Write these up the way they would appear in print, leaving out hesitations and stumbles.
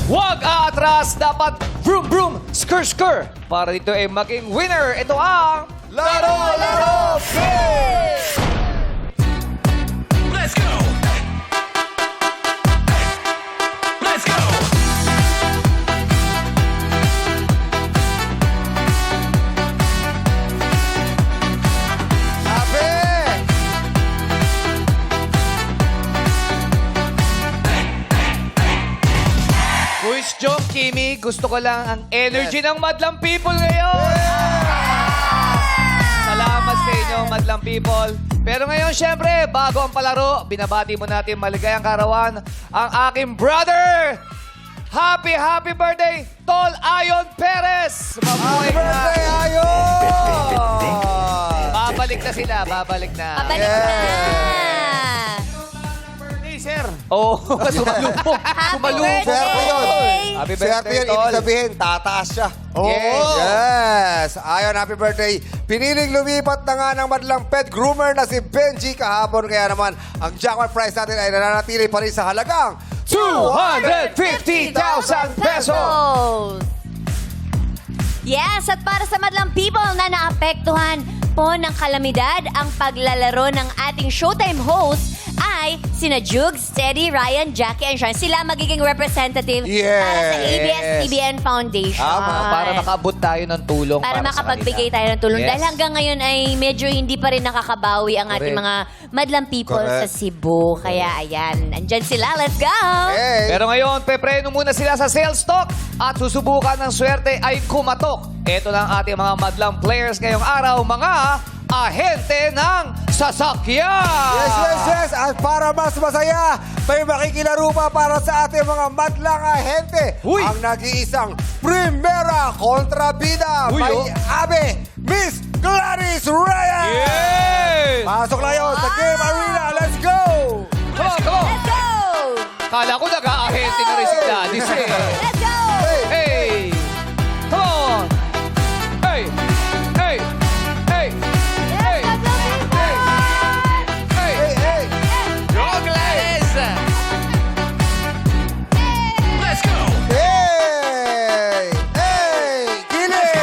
Huwag aatras, dapat vroom vroom, skr skr. Para dito ay maging winner. Ito ang Laro, laro, play! Let's go! Let's go! Sabi! Quiz Jong, Kimi. Gusto ko lang ang energy ng Madlang People ngayon. Salamat sa inyo, Madlang People. Pero ngayon, syempre, bago ang palaro, binabati mo natin maligayang karawan ang aking brother. Happy, happy birthday, Tol Ayon Perez. Mabuhay Happy ka. birthday, Ayon! Babalik na sila, babalik na. Pabalik na! Birthday, sir. Oo, sumalubong. Happy Sumalubong. Swerte yun. birthday! Happy Swerte birthday, yun, ibig Tol. sabihin, tataas siya. Yes. Yes! Ayon, happy birthday. Piniling lumipat na nga ng madlang pet groomer na si Benji kahapon. Kaya naman, ang jackpot prize natin ay nananatili pa rin sa halagang 250,000 pesos. Yes, at para sa madlang people na naapektuhan po ng kalamidad, ang paglalaro ng ating Showtime host ay sina Jugs, Teddy, Ryan, Jackie, and Sean. Sila magiging representative para sa Yes. ABS-CBN Foundation. Para makaabot tayo ng tulong. Para sa makapagbigay kanila. tayo ng tulong. Yes. Dahil hanggang ngayon ay medyo hindi pa rin nakakabawi ang ating Correct. mga madlang people Correct. sa Cebu. Kaya ayan, andyan sila. Let's go! Hey! Pero ngayon, pepreno muna sila sa sales stock at susubukan ng swerte ay kumatok. Ito lang ating mga madlang players ngayong araw, mga ahente ng sasakyan. Yes, yes, yes. At para mas masaya, may makikilaro pa para sa ating mga madlang ahente. Uy! Ang nag-iisang Primera Kontrabida. Uy, May oh. Abe, Miss Gladys Ryan. Yes! Pasok na yun sa Game Arena. Let's go! Come on, come on. Let's go! Kala ko nag-aahente na rin si Gladys eh. Let's go! Hey! Come on! Hey! Hey! Hey! Hey! Hey! Hey! Hey, hey! Go, Gladys! Let's go! Hey! Hey! Kilig!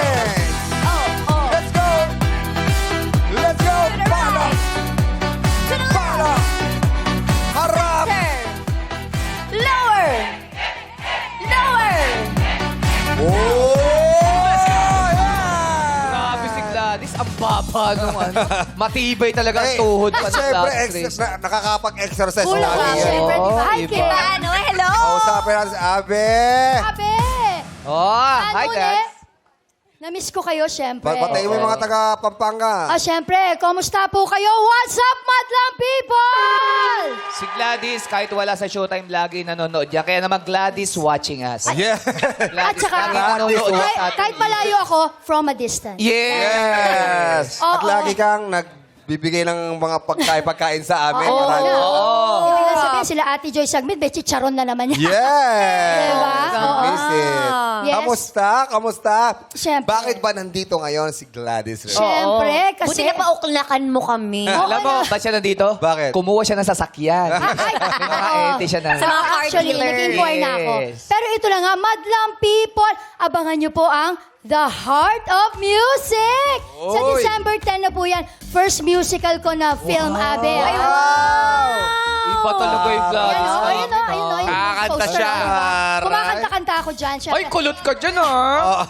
Oh, oh. Let's go! Let's go! To the Pala! right. To the Pala! left. Harap! Turn. Lower. Lower. Oh! Grabe si Gladys. Ang baba nung ano. Matibay talaga ang Eh, tuhod pa ng Siyempre, Gladys. nakakapag-exercise Kulang lagi ka, yan. syempre. Oo, Hi, iba. Kita. Ano? Hello. Kausapin natin si Abe. Abe! Oh, hi, Ano Dad. ulit? Na-miss ko kayo, syempre. Patayin mo yung mga taga-Pampanga. Syempre, kumusta po kayo? What's up, madlang people? Si Gladys, kahit wala sa Showtime, lagi nanonood yan. Kaya naman Gladys watching us. Yeah. At Gladys, saka, lagi nanonood sa kahit, atin. kahit malayo ako, from a distance. Yes. At Oo. lagi kang nagbibigay ng mga pagkain sa amin. Oo. Marami. Ibig sabihin, sila Ate Joy Sagmit, may chicharon na naman yan. Yes. Diba? Oo. Miss it. Yes. Kamusta? Kamusta? Siyempre. Bakit ba nandito ngayon si Gladys? Ray? Syempre, kasi... Buti na pauklakan mo kami. Alam mo, ba't siya nandito? Bakit? Kumuha siya ng sasakyan. May mga ente siya na. Sa mga car Actually, dealer. nag-inquire na ako. Yes. Pero ito na nga, madlang people, abangan nyo po ang The Heart of Music! Sa Oy. December 10 na po yan. First musical ko na film, Abe. Ayun. Wow! Iba talaga yung Gladys. Ayun, oh, ayun, oh, ayun, oh, ayun. Kakanta Poster siya. ako. Aray. Kumakanta-kanta ako dyan. Ay, Syempre. kulot ka dyan, ah.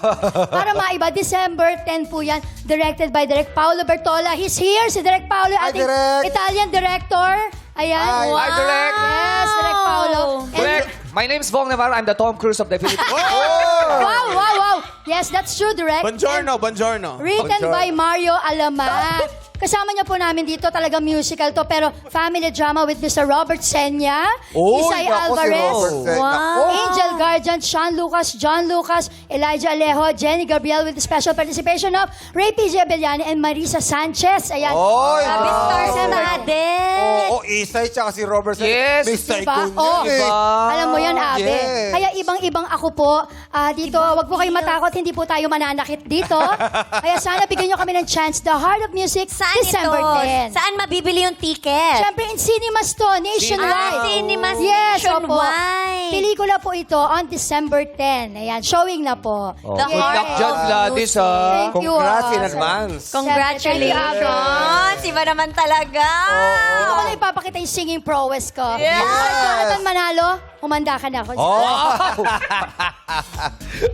Para maiba, December 10 po yan. Directed by Direk Paolo Bertola. He's here, si Direk Paolo, Hi, ating Direk. Italian director. Ayan. Hi. Hi, Direk. Yes, Direk Paolo. And- Direk, my name's Vong Navarro. I'm the Tom Cruise of the Philippines. Wow, wow, wow. Yes, that's true, Direk. Buongiorno, buongiorno. Written by Mario Alama. Kasama niya po namin dito, talagang musical to, pero family drama with Mr. Robert Senya, Oy, Isay naku, si Alvarez, Robert Senya. Naku. Angel Guardian, Sean Lucas, John Lucas, Elijah Alejo, Jenny Gabriel with the special participation of Ray P.J. Abellani and Marisa Sanchez. Ayan. Oy, Grabe, wow. stars na natin. Oo, Isay tsaka si Robert. Yes. Miss Diba? Tycoon Oh, yan eh. alam mo yan, Abe. Yes. Kaya ibang-ibang ako po Dito, wag po kayong matakot, hindi po tayo mananakit dito. Kaya sana bigyan nyo kami ng chance. The Heart of Music, Saan December ito? 10. Saan mabibili yung ticket? Siyempre, in cinemas to, nationwide. Cinemas Yes, opo. nationwide. Pelikula po ito on December 10. Ayan, showing na po. Oh, The good luck Heart dyan, of Gladys, Music. ha? Thank you, Congrats in sir. advance. Congratulations! Iba naman talaga. Ako na ipapakita yung singing prowess ko. Yes. Jonathan Manalo, humanda ka na ako.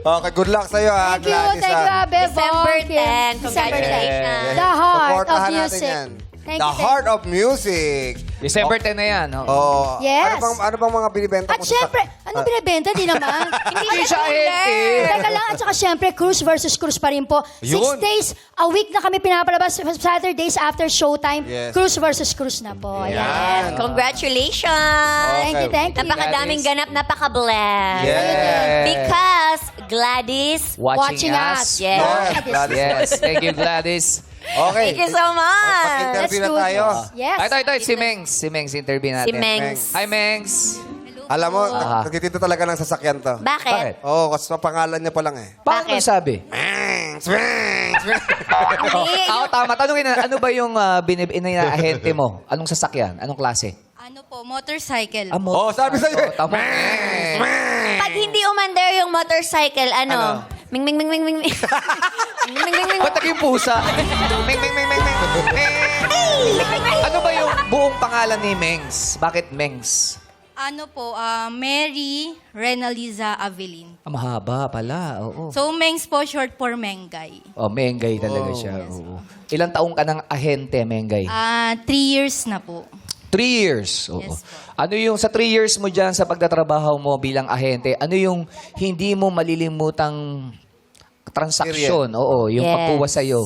Okay, good luck sa'yo, ha, Thank you, Gladys. thank you, ha. Abe. December Bon, Kim. 10. December 10. Congratulations. The Heart of Supportahan natin Music. yan. Thank The you, thank Heart of Music. December 10 na yan. Oh. Oh, Yes. Ano bang mga binibenta At mo? syempre, ano binibenta? Di naman. Hindi siya ahente. Teka lang, at saka syempre, cruise versus cruise pa rin po. 6 Yun. days a week na kami pinapalabas. Saturdays after showtime, Yes. cruise versus cruise na po. Ayan. Congratulations! Thank you, thank you. Napakadaming ganap, napaka-blessed. Yes. Because Gladys Watching us. us. Yes. Yes, Gladys. Yes, thank you, Gladys. Okay. Thank you so much. Mag-interview Let's na do tayo. this. Yes. Ito, si Mengs. Si Mengs, interview natin. Si Mengs. Hi, Mengs. Alam mo, nagtitito talaga ng sasakyan to. Bakit? Oo, kasi pangalan niya pa lang eh. Paano Bakit? sabi? Hindi. Ako, tama. Tanungin na, ano ba yung ahente mo? Anong sasakyan? Anong klase? Ano po, motorcycle. Oh, sabi sa'yo eh. Tama. Pag hindi umandar yung motorcycle, ano? Ming, ming, ming, ming, ming. Ming, ming, ming, ming. Ba't naging pusa? Meng, meng, meng, meng, meng. Ano ba yung buong pangalan ni Mengs? Bakit Mengs? Ano po, Mary Renaliza Avelin. Mahaba pala, oo. So, Mengs po, short for Mengay. Oh, Mengay talaga siya. Oo. Ilang taong ka ng ahente, Mengay? 3 years na po. 3 years. Oo. Yes po. Ano yung sa 3 years mo dyan sa pagtatrabaho mo bilang ahente, ano yung hindi mo malilimutang transaksyon? Oo, yung Yes. pagkuha sa'yo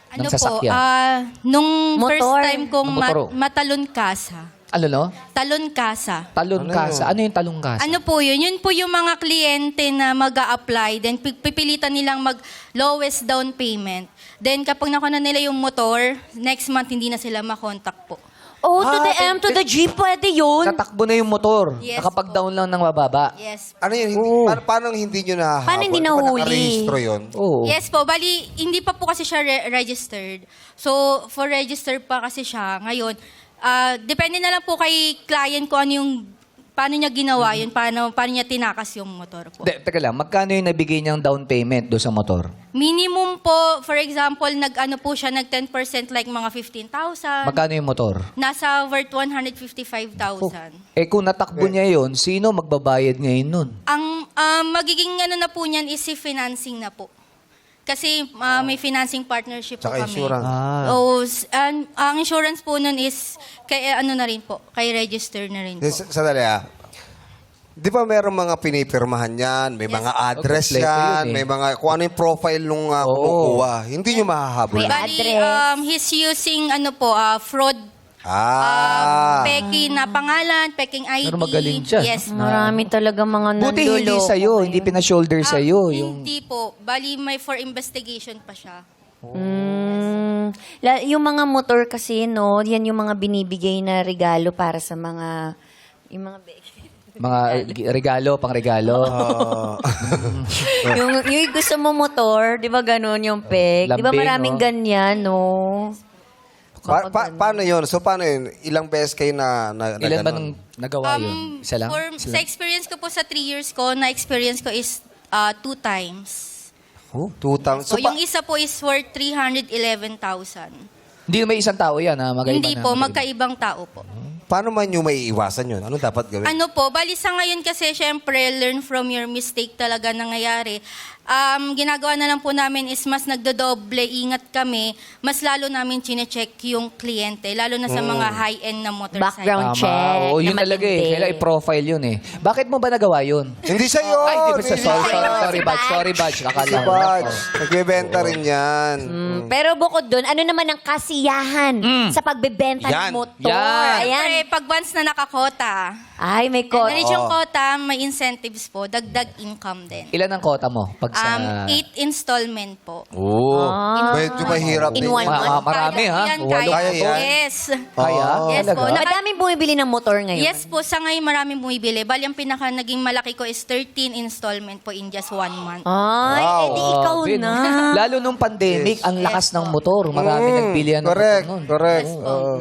ng Ano po, sasakyan. nung Motor. first time kong Motor. matalon kasa. Ano no? Talon kasa. Talon kasa. Ano yung talong kasa? Ano po yun? Yun po yung mga kliyente na mag apply then pipilitan nilang mag lowest down payment. Then kapag nakuha na nila yung motor, next month hindi na sila makontak po. Oh, to the M, to the G, pwede yun. Tatakbo na yung motor. Yes Nakapag-down lang ng mababa. Yes. Ano yun? Paano hindi nyo nahahabol? Paano hindi Di ba nahuli? nakarehistro yun? Oo. Yes po, bali, hindi pa po kasi siya registered. So, for register pa kasi siya ngayon, depende na lang po kay client kung ano yung, paano niya ginawa yun, paano niya tinakas yung motor po. Teka lang, magkano yung nabigay niyang down payment do sa motor? Minimum po, for example, nag-10% like mga 15,000. Magkano yung motor? Nasa worth 155,000. Eh kung natakbo niya yon, sino magbabayad ngayon nun? Ang magiging ano na po niyan is si financing na po. Kasi may financing partnership po Tsaka kami. insurance. Oh, ang insurance po nun is kay ano na rin po, kay register na rin po. Sandali Di ba meron mga pinipirmahan yan? May mga address Kompleto yan. yun eh. May mga, kung ano yung profile nung kumukuha. Hindi nyo mahahabol. May Bali, address. he's using fraud, peking na pangalan, peking ID. Pero magaling siya. Yes. Marami talaga mga Buti hindi nanduloko sa'yo, ngayon. hindi pina-shoulder sa'yo. Yung... Hindi po. Bali, may for investigation pa siya. Yung mga motor kasi, no, yan yung mga binibigay na regalo para sa mga, yung mga Mga regalo, pang regalo. yung gusto mo motor, di ba ganun yung peg? Di ba Lambing, maraming no? ganyan, no? Paano yun? So, paano yun? Ilang beses kayo na Ilan ba ganun? nang nagawa yun? Isa lang? Sa experience ko po sa 3 years ko, na-experience ko is 2 times. Oh, 2,000. So, yung isa po is worth 311,000. Hindi may isang tao yan, ha? Magkaiba Hindi na, po, magkaiba. magkaibang tao po. Paano man nyo may iwasan yun? Anong dapat gawin? Ano po, bali sa ngayon kasi, syempre, learn from your mistake talaga nangyayari. Ginagawa na lang po namin is mas nagdodoble, ingat kami, mas lalo namin chinecheck yung kliyente, lalo na sa mga high-end na motorcycle. Background check. Tama. Oo, yun na talaga eh. matindi. Kailangan i-profile yun eh. Bakit mo ba nagawa yun? Hindi siya yun! Ay, di ba siya? Hindi Sorry, siya. sorry, Badge. Sorry, Badge. Si Nakala ko. Badge. Nagbebenta rin yan. Pero bukod dun, ano naman ang kasiyahan sa pagbebenta Yan. ng motor? Yan. Ayan, pag once na nakakota, Ay, may code. na-reach yung quota, may incentives po, dagdag income din. Ilan ang quota mo? Pag sa... 8 installment po. Oo. Medyo mahirap In din. one Ma- month. marami, ha? Yan, Walo. kaya Kaya po. yan? Yes. Kaya? Yes Talaga? po. Madaming bumibili ng motor ngayon. Yes po, sa ngayon maraming bumibili. Bali, ang pinaka naging malaki ko is 13 installment po in just 1 month. Ay, Wow. edi ikaw Grabe, na. no? Lalo nung pandemic, ang lakas ng motor. Marami nagbilihan ng Correct, motor nun. correct. Yes po. Oo.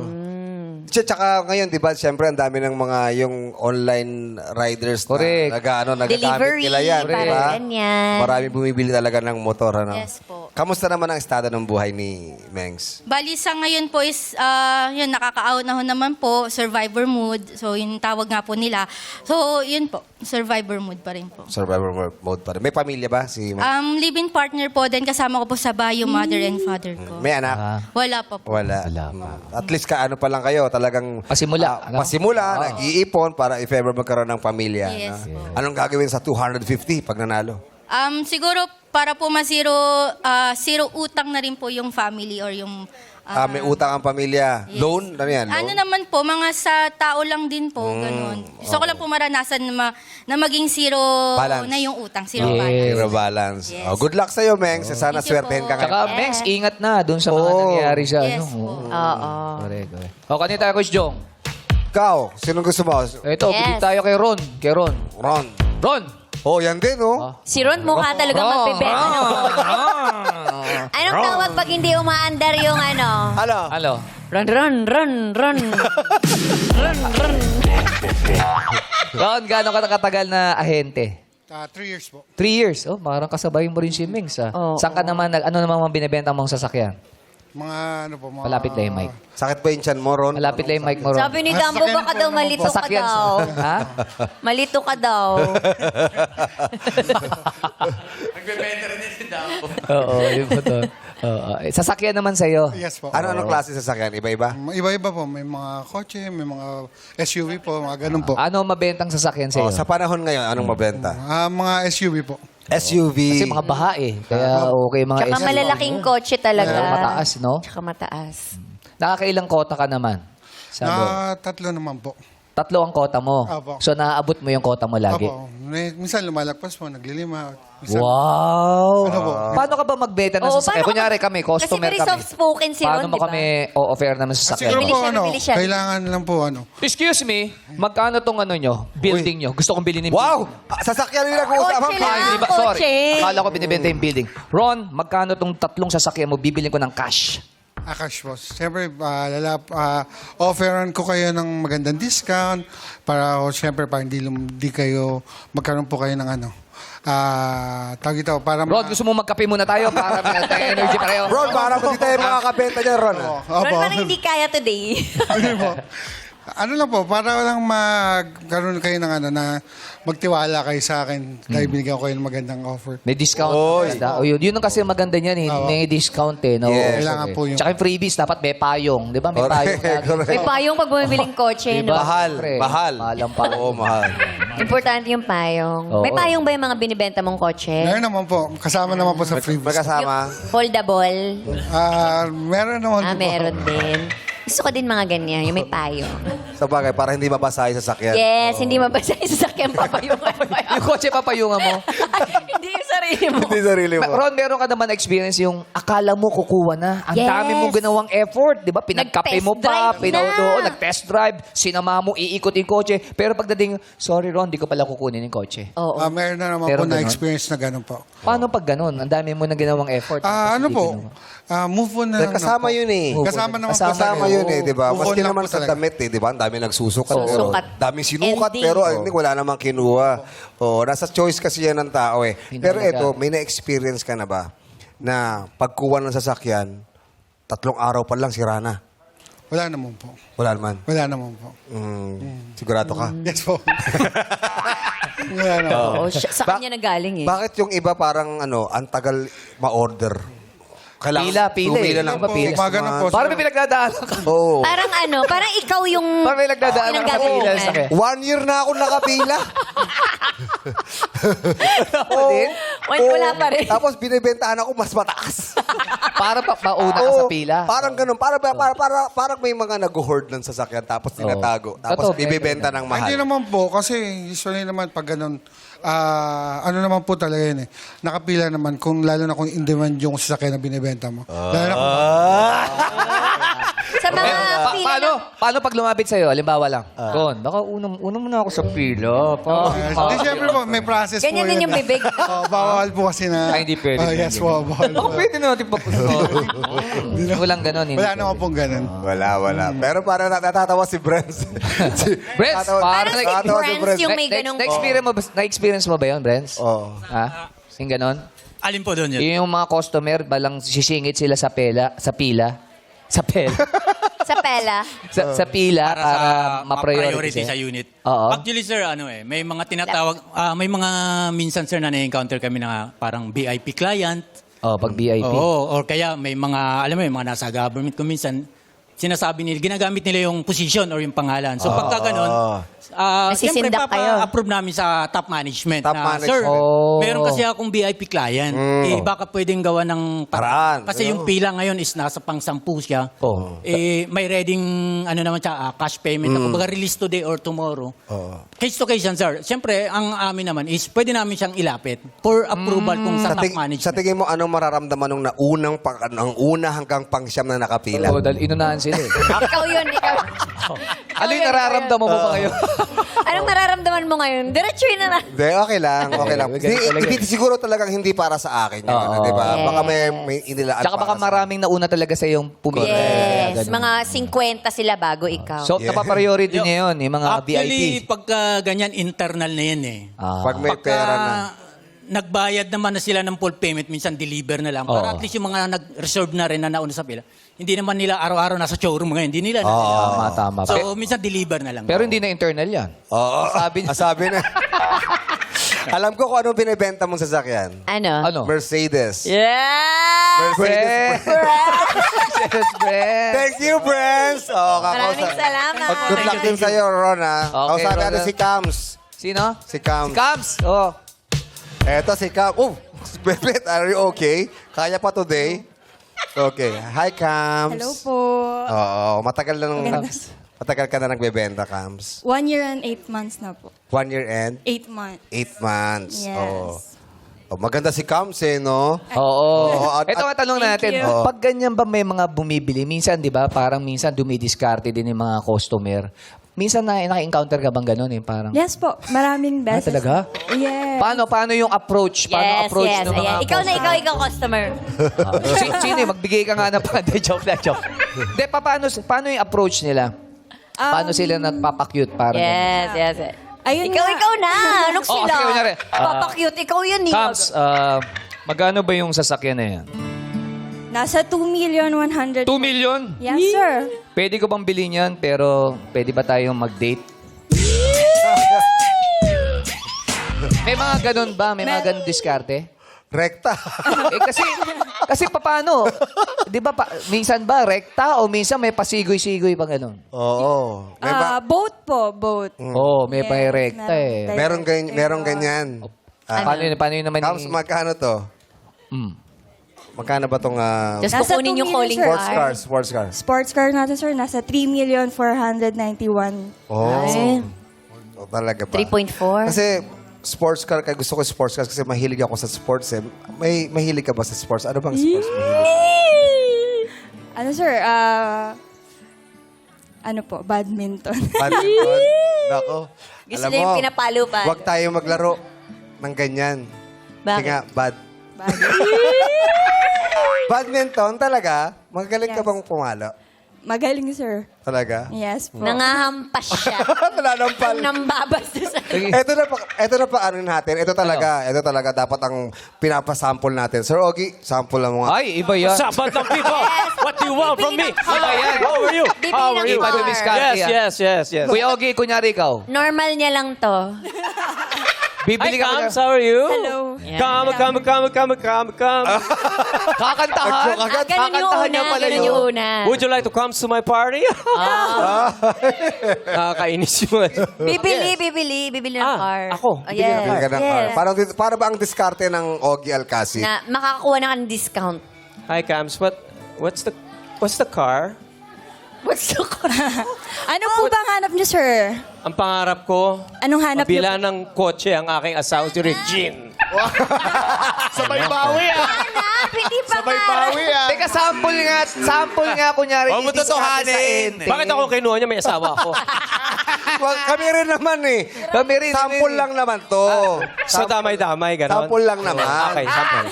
Tsaka ngayon, di ba, siyempre, ang dami ng mga yung online riders Correct. na nagagamit Delivery, nila yan. di parang ba? ganyan. Marami bumibili talaga ng motor. Ano? Yes po. Kamusta naman ang estado ng buhay ni Mengs? Bali, sa ngayon po is, yun, nakaka-out na ho naman po, survivor mood. So, yung tawag nga po nila. So, yun po, survivor mood pa rin po. Survivor mode pa rin. May pamilya ba si Mengs? Live-in partner po din, kasama ko po sa bayo, mother and father ko. May anak? Ah, Wala pa po. Wala. Wala pa. At least kaano pa lang kayo, talagang Pasimula, ano? pasimula, nag-iipon para if ever magkaroon ng pamilya. Yes, no? po. Anong gagawin sa 250 pag nanalo? Siguro, para po zero utang na rin po yung family or yung... May utang ang pamilya. Yes. Loan? Ano yan? Ano Loan? naman po, mga sa tao lang din po, ganun. Gusto ko lang po maranasan na maging zero Balance. na yung utang, zero Yes. balance. Zero balance. Yes. Oh, good luck sa'yo, Mengs. Sana Thank you swertehin po. ka ngayon. Tsaka, Mengs, ingat na dun sa mga Oo. nangyayari sa Yes ano. po. Oo. Correct, correct. O, kanina tayo, Coach Jong. Ikaw, sino gusto mo? Ito, Yes. bigyan tayo kay Ron. Kay Ron. Ron. Ron! Oh, yan din, oh. Si Ron mukha talaga magbebenta ng kotse. Anong tawag pag hindi umaandar yung ano? Ano? Ano? Run, run, run, run. Run, run. Ron, gaano ka nakatagal na ahente? 3 years po. 3 years. Oh, parang kasabay mo rin si Mengs, ah. Oo. Saan ka naman, ano naman mga binibenta mong sasakyan? Mga ano po, mga... Malapit lang yung mic. Sakit ba yung tiyan mo, Ron? Malapit lang yung mic mo, Ron. Sabi ni Dambo, baka daw malito ka Sasakyan. daw. Ha? Malito ka daw. Oo, yun po to. Oo. Sasakyan naman sa'yo. Yes po. Ano klase sasakyan? Iba-iba? Iba-iba po. May mga kotse, may mga SUV po, mga ganun po. Ano mabentang sasakyan sa'yo? Oh, sa panahon ngayon, anong mabenta? Mga SUV po. SUV. Kasi mga baha eh. Kaya okay mga Tsaka SUV. malalaking kotse talaga. Mataas, no? Tsaka mataas. Nakakailang kota ka naman? Sabi. Tatlo naman po. 3 ang kota mo. Apo. So, naaabot mo yung kota mo lagi. Opo. Minsan lumalagpas po, naglilima. Minsan, Wow! Ano po? Paano ka ba magbenta ng Oo, sasakyan? paano ka Kunyari mag- kami, customer Kasi very kami. soft-spoken si Ron, Paano mo di ba? kami o-offer naman sa sasakyan? siguro Bibili po, siya, ano, bibili siya. kailangan lang po, ano. Excuse me, magkano tong ano nyo? Building nyo? Gusto kong bilhin yung Wow! building. Sasakyan yung nag-uusapan Kotse pa. lang. Hindi ba? Kotse. Sorry. Akala ko binibenta yung building. Ron, magkano tong 3 sasakyan mo? Bibilin ko ng cash. Cash boss. Siyempre, offeran ko kayo ng magandang discount para, siyempre, para hindi kayo, magkaroon po kayo ng ano. Tawag ito, para... Ron, gusto mo magkape muna tayo para may tayo energy pareho? Ron, parang hindi tayo makakabenta dyan, Ron. Ron, parang hindi kaya today. Hindi po. Ano lang po, para lang magkaroon kayo ng ano na magtiwala kayo sa akin dahil binigyan ko kayo ng magandang offer. May discount. Oy. O, yun ang kasi maganda niyan eh. Oo. May discount eh. No? Yes. Kailangan po yung- Tsaka yung freebies, dapat may payong. Di ba? May Correct, payong lagi. correct. May payong pag bumibiling kotse, no? Diba? Mahal. Siyempre. Mahal. Mahal ang payong. Oo, mahal. Importante yung payong. Oo. May payong ba yung mga binibenta mong kotse? Meron naman po, kasama naman po sa freebies. Magkasama. Foldable? Meron naman po. Meron din. Gusto ko din mga ganyan, yung may payong. Sa bagay, para hindi mabasa yung sasakyan. Yes, hindi mabasa yung sasakyan papayungan mo. Yung kotse papayungan mo. Hindi yung sarili mo. Hindi sarili mo. Ron, meron ka naman experience yung akala mo kukuha na. Ang Yes. dami mong ginawang effort. Di ba? Pinagkape mo pa. Nag-test drive na. Nag-test drive. Sinama mo, iikot yung kotse. Pero pagdating, sorry Ron, di ko pala kukunin yung kotse. Oo. Meron na naman Meron po na ganon? experience na gano'n po. Paano pag ganun? Ang dami mo na ginawang effort. Ano Hindi po, ginawa. move on na lang. Kasama yun eh. Kasama naman po. Kasama yun eh, di ba? Move on Maski lang naman po sa talaga. damit eh, di ba? Ang dami nagsusukat. Pero Sukat. daming sinukat, Ending. pero I think wala namang kinuha. Oo, nasa choice kasi yan ng tao eh. Hindi Pero talaga. ito, may na-experience ka na ba na pagkuha ng sasakyan, 3 araw pa lang sira na? Wala naman po. Wala naman. Wala naman po. Sigurado ka? Yes po. Wala naman. Oo, sa kanya na galing eh. Bakit yung iba parang ang tagal ma-order? Pila eh. pumila lang. Iba pila. Mga ganun po. Parang may pinagdadaanan ka. Oo. Parang parang ikaw yung... Parang may nagdadaanan ka sa pila sa akin. 1 year na ako nakapila. Din? Wala pa rin. Tapos binibentahan ako mas mataas. Para pauna ka sa pila. Parang ganun. Parang may mga nag-hoard ng sasakyan tapos tinatago. Tapos Totoo. bibibenta ng mahal. Hindi naman po, kasi usually naman pag ganun, ano naman po talaga yun eh. Nakapila naman, lalo na kung in demand yung sasakyan na binibenta mo. Lalo na kung Sa mga pila Paano pag lumapit sa'yo? Halimbawa lang. Kon, baka unang muna ako sa pila. Hindi, siyempre po, may process Ganyan po din yun. yung bibig. Bawal po kasi na... Ay, hindi pwede. Yes po, bawal po. Pwede natin pa. Walang ganon. Wala naman pong ganun. Wala. Pero parang natatawa si Brens. Brens, Parang si natatawa Brens yung may ganong... Na-experience mo ba yun, Brens? Oo. Ha? Yung ganon? Alin po doon yun? Yung mga customer, balang sisingit sila sa pila. Sa pila. Sa pela. Sa pila para ma-priority sa unit. Oo. Actually, sir, may mga tinatawag, may mga minsan, sir, na na-encounter kami na parang VIP client. Oh, pag VIP. Oo, or kaya may mga, alam mo, yung mga nasa government kung minsan, sinasabi nila, ginagamit nila yung position or yung pangalan. So pagka ganun, siyempre Nasisindak kayo. approve namin sa top management. Top na, management. Sir, Oh. meron kasi akong VIP client. Baka pwedeng gawa ng Paraan. Kasi yung pila ngayon is nasa pang 10 siya. Oh. May reading, naman siya, cash payment. Kumbaga release today or tomorrow. Case to case yan, sir. Siyempre, ang amin naman is pwede namin siyang ilapit for approval kung sa top management. Sa tingin mo, anong mararamdaman nung ang una hanggang pang-siyam na nakapila? Oh, dahil inunahan sila eh. Ikaw yun, ikaw. Ano yung nararamdaman mo ba ngayon? Anong nararamdaman mo ngayon? Diretso yun na. Hindi, okay lang. Siguro talagang hindi para sa akin. Yun, Oo. di ba? Yes. Baka may inilaan Tsaka baka para sa- maraming nauna talaga sa yung pumili. Yes. Ganun. Mga 50 sila bago ikaw. So, napapriority niya yun, yung mga Actually, VIP. pagka ganyan, internal na yan eh. Pag may Pagka pera na. nagbayad naman na sila ng full payment, minsan deliver na lang. Para at least yung mga nag-reserve na rin na nauna sa pila, hindi naman nila araw-araw nasa showroom ngayon. Hindi nila. Tama. So, minsan deliver na lang. Pero hindi na internal yan. Oo. Sabi niya. Sabi na. Alam ko kung anong binibenta mong sasakyan. Ano? Mercedes. Yeah! Mercedes. Yes, Brent. Thank you, friends. Oh, Maraming salamat. Good luck din sa'yo, Rona. Okay, Kausapin natin Rona. si Cams. Sino? Si Cams. Cams. Oh. Eto si Cams. Oh, Bebet, are you okay? Kaya pa today? Okay. Hi, Cams. Hello po. Oo, matagal ka na nagbebenta, Cams. 1 year and 8 months na po. 1 year and 8 months. 8 months. Yes. Oh, maganda si Cams eh, no? Oo. at- Ito ang tanong natin. you. Pag ganyan ba may mga bumibili? Minsan, di ba, parang minsan dumidiskarte din yung mga customer. Minsan naka-encounter ka bang ganun eh? Parang, Yes po. Maraming beses. talaga? Yes. Paano yung approach? Paano approach ng mga ayan. Ikaw customer. Sino eh? Magbigay ka nga na pa. Joke. Hindi, paano yung approach nila? Paano sila nagpapakyut? Parang Yes. Ayun Ikaw na. Anong Oh, sila? sige, kunyari. Papakyut. Ikaw yun eh. Cams, magkano ba yung sasakyan na yan? Nasa 2,100,000. 2 million? Yes, sir. Pwede ko bang bilhin yan, pero pwede ba tayong mag-date? May mga ganun ba? May mga ganun diskarte? Rekta. Kasi paano? Di ba, minsan ba rekta o minsan may pasigoy-sigoy pa ganun? Oo. Boat po. Boat. Oo, may Yes, pa rekta eh. Merong ganyan. Paano yun naman Cams, magkano to? Magkano ba itong Just Nasa kukunin 2 yung million, calling sir. card. sports cars? Sports car natin, sir. Nasa 3,491,000. Oh, talaga ba? 3.4. Kasi sports car, kaya gusto ko sports car kasi mahilig ako sa sports eh. May mahilig ka ba sa sports? Ano bang sports mahilig? Ano, sir? Ano po? Badminton. Badminton? Nako. Gusto Alam niya yung mo, pinapalo pa. huwag tayo maglaro ng ganyan. Kasi Bakit? nga, badminton talaga? Magaling ka Yes. bang pumalo? Magaling, sir. Talaga? Yes po. Nangahampas siya. Nalalampal. Nambabas sa... Ito na pa ano natin. Ito talaga dapat ang pinapasample natin. Sir Ogie, sample lang mo nga. Ay, iba yan. What's up, Bandang people? What do you want from me? Iba yan. How are you? Bibili How ng are you? Iba car. yung diskarte. Yes. Kuya Ogie, kunyari ikaw. Normal niya lang to. Bibili Hi, ka Cams. How are you? Hello. Come. Kakantahan. Ganun yung una. Ganun yung una. Would you like to come to my party? Nakakainis yung Bibili ng car. ako? Oh, yes. Bibili ka ng car. Yes. Para ba ang diskarte ng Ogie Alcacid? Na makakakuha ng discount. Hi, Cams. What's the car? What's the Ano po bang hanap niyo, sir? Ang pangarap ko, Anong hanap niyo? mabila ng kotse ang aking asawa si Regine. Sabay bawi ah. Hanap, hindi pa Sabay bawi ah. Teka, sample nga kunyari. Huwag mo i-discard totohanin. sa ente. Bakit ako kinuha niya? May asawa ako. Wag, kami rin naman eh. Kami rin. Sample lang naman to. So, damay-damay, gano'n? Sample lang naman. Okay, sample.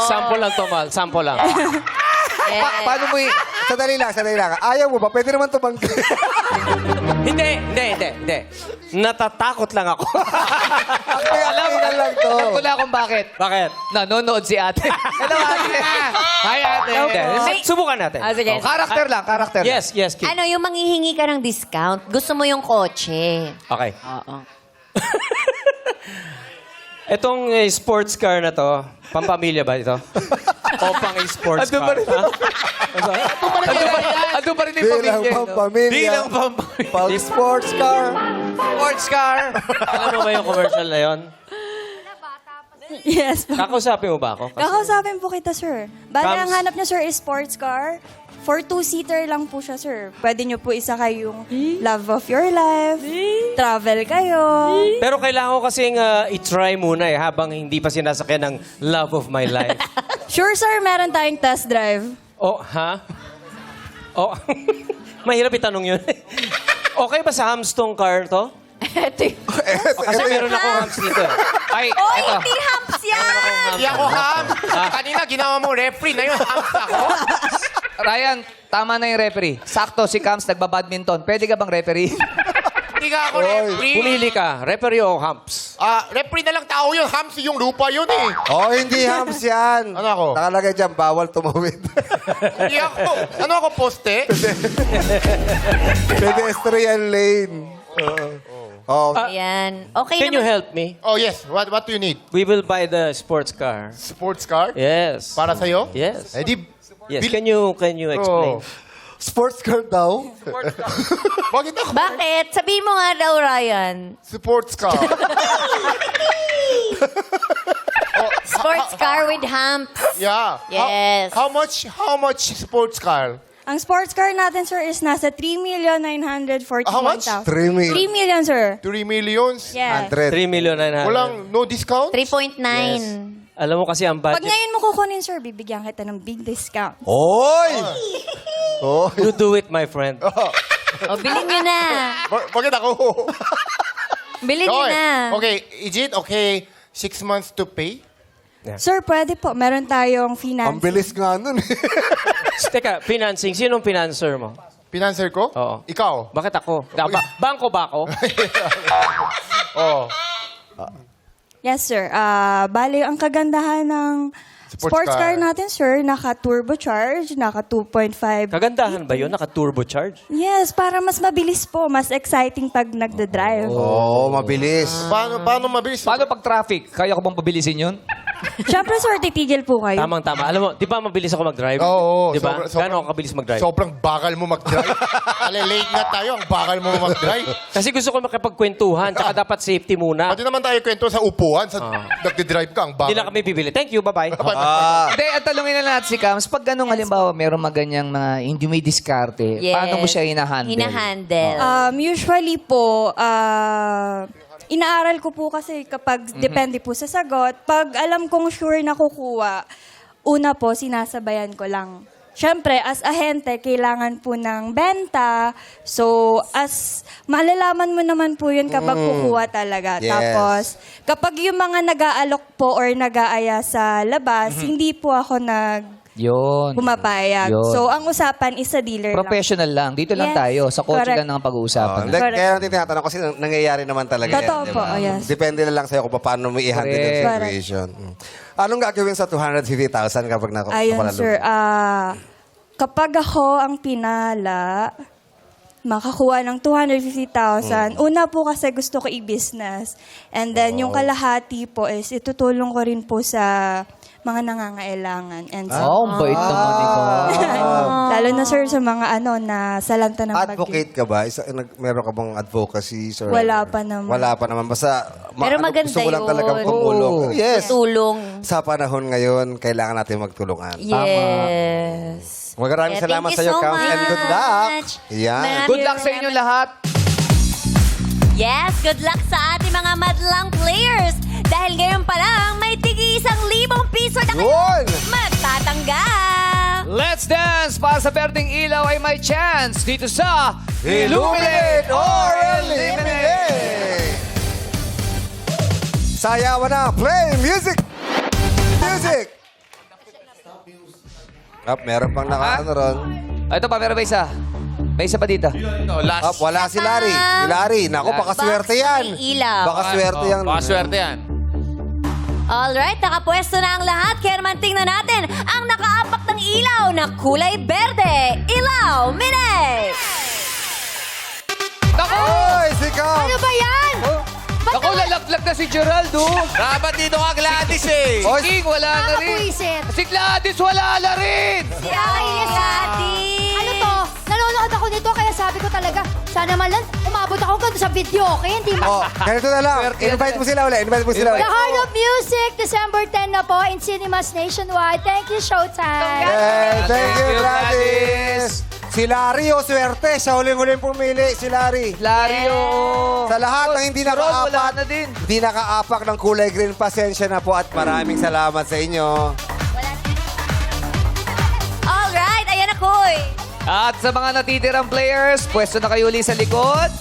Sample lang to, Mal. Sample lang. Paano mo Sandali lang. Ayaw mo ba? Pwede naman tumanggi. Hindi. Natatakot lang ako. Alam lang to. Alam ko na kung bakit. Bakit? Nanonood si ate. Hello, ate. Hi, ate. Hindi. Subukan natin. sige. Karakter lang. Yes, Kim. Ano, yung manghihingi ka ng discount, gusto mo yung kotse. Okay. Oo. Itong sports car na to, pampamilya ba ito? O pang sports car? Ando pa rin yung Di lang pamilya. pampamilya. Di lang pampamilya. Pag sports car. Sports car. Alam mo ba yung commercial na yun? Yes po. Kakausapin mo ba ako? Kakausapin po kita, sir. Bale, Cams. ang hanap niyo, sir, is sports car. For 2-seater lang po siya, sir. Pwede niyo po isakay yung love of your life. Travel kayo. Pero kailangan ko kasing i-try muna habang hindi pa sinasakyan ng love of my life. Sure, sir, meron tayong test drive. Oh, ha? Oh, mahirap itanong yun. Okay ba sa hamstong car to? Kasi meron akong hams dito. Ay, Oh, eto. hindi humps yan! Hindi ako ham. Kanina ginawa mo referee na yun. Hams ako. Ryan, tama na yung referee. Sakto, si Cams nagbabadminton. Pwede ka bang referee? Hindi ka ako referee. Pumili ka, referee o humps? Referee na lang tao yun. Hams yung lupa yun eh. Oh, hindi hams yan. Ano ako? Nakalagay dyan, bawal tumawid. Hindi ako. Ano ako, poste? Pedestrian lane. Oh. Ayan. Okay Can you naman. help me? Oh yes. What do you need? We will buy the sports car. Sports car? Yes. Para sa'yo? Yes. Eh di... Yes. Can you explain? Oh. Sports car daw? Bakit ako? Bakit? Sabihin mo nga daw, Ryan. Sports car. Sports car with humps. Yeah. Yes. How much sports car? Ang sports car natin, sir, is nasa 3,941,000. How much? 3 million. 3 million, sir. 3 millions? Yes. 100. 3,900,000. Walang no discount? 3.9. Alam mo kasi ang Pag budget. ngayon mo kukunin, sir, bibigyan kita ng big discount. Oy! Oh. You do it, my friend. O, bilhin nyo na. Bakit ako? Bilhin nyo na. Okay, is it okay 6 months to pay? Sir, pwede po. Meron tayong Ang finance. bilis nga nun eh. Teka, financing. Sinong financer mo? Financer ko? Oo. Ikaw? Bakit ako? Bangko ba ako? Oh. Yes, sir. Bale, ang kagandahan ng Sports sports car car. natin, sir, naka-turbocharge, naka 2.5. Kagandahan ba yun? Naka-turbocharge? Yes, para mas mabilis po, mas exciting pag nagda-drive. Oo, mabilis. Paano mabilis? Paano pag traffic? Kaya ko bang pabilisin yun? Siyempre, sir, titigil po kayo. Tamang-tama. Alam mo, di ba mabilis ako mag-drive? Oo. Di ba? sobrang- Gano'n ako kabilis mag-drive? Sobrang bakal mo mag-drive. Late nga tayo, ang bakal mo mag-drive. Kasi gusto ko makipagkwentuhan, tsaka dapat safety muna. Pati naman tayo kwento sa upuan, sa nagde-drive ka, ang bakal. Hindi lang kami bibili. Thank you, bye-bye. Hindi, at talungin na natin si Cams. Pag ganun, halimbawa, meron maganyang mga hindi may diskarte, Yes. paano mo siya hinahandle? Hinahandle. Usually po, inaaral ko po kasi kapag depende po sa sagot. Pag alam kong sure na kukuha, una po, sinasabayan ko lang. Siyempre, as ahente, kailangan po ng benta. So, as malalaman mo naman po yun kapag kukuha talaga. Yes. Tapos, kapag yung mga nag-aalok po or nag-aaya sa labas, hindi po ako Yun. pumapayag. Yun. So, ang usapan is sa dealer lang. Professional lang. Dito lang Yes. tayo. Sa kotse Correct. lang ang pag-uusapan. Hindi, Correct. kaya natin tinatanong kasi nangyayari naman talaga Totoo yan. di po, ba? yes. Depende na lang sa'yo kung paano mo i-handle yung Correct. situation. Anong gagawin sa 250,000 kapag Ayun, napalalo? sir. Kapag ako ang pinala, makakuha ng 250,000. Una po kasi gusto ko i-business. And then yung kalahati po is itutulong ko rin po sa mga nangangailangan. And sa, ang bait naman ikaw. lalo na sir sa mga na salanta ng bagyo. Advocate ka ba? Meron ka bang advocacy? Sir? Wala pa naman. Wala pa naman. Basta, Pero maganda gusto ko lang yun. talagang tumulong. Oo. Yes. Tulong. Sa panahon ngayon, kailangan natin magtulungan. Yes. Maraming Yeah, salamat thank sa iyo, you so Kams, and good luck. much. Yan. Marami- Good luck sa inyo lahat. Yes, good luck sa ating mga madlang players. Dahil ngayon pa lang, may tigi 1,000 piso na kayo Yun! magtatanggap. Let's dance! Para sa Berdeng Ilaw ay may chance dito sa Illuminate or Eliminate! Sayawan na! Play music! Music! Meron pang nakaano ron. Ito pa, meron ba isa? May isa pa dito. Wala si Larry. Si Larry. Naku, baka swerte yan. May ilaw. Baka swerte yan. Paswerte yan. Alright, nakapwesto na ang lahat. Kaya naman tingnan natin ang nakaapak ng ilaw na kulay berde. Ilaw, Mine! Naku! Oy, si Kams! Ano ba yan? Naku, lalaglag na si Geraldo. Dapat dito ka Gladys eh. Oy, King, wala na rin. Nakakapuisit. Si Gladys, wala na rin. Ay, Lati! Ano to? Nanonood ako nito kaya sabi ko talaga, sana man lang umabot ako ganito sa video, okay? Hindi Oh, ganito na lang. Invite mo sila ulit. Invite mo sila ulit. The Heart of Music, December 10 na po in cinemas nationwide. Thank you, Showtime. Hey, thank you, Gladys. Si Larry, swerte. Siya huling-huling pumili. Si Larry. Lario. Sa lahat ng hindi Si Ron, wala nakaapak, na din. hindi nakaapak ng kulay green, pasensya na po at maraming salamat sa inyo. Alright, ayan na, Koy. At sa mga natitirang players, pwesto na kayo ulit sa likod.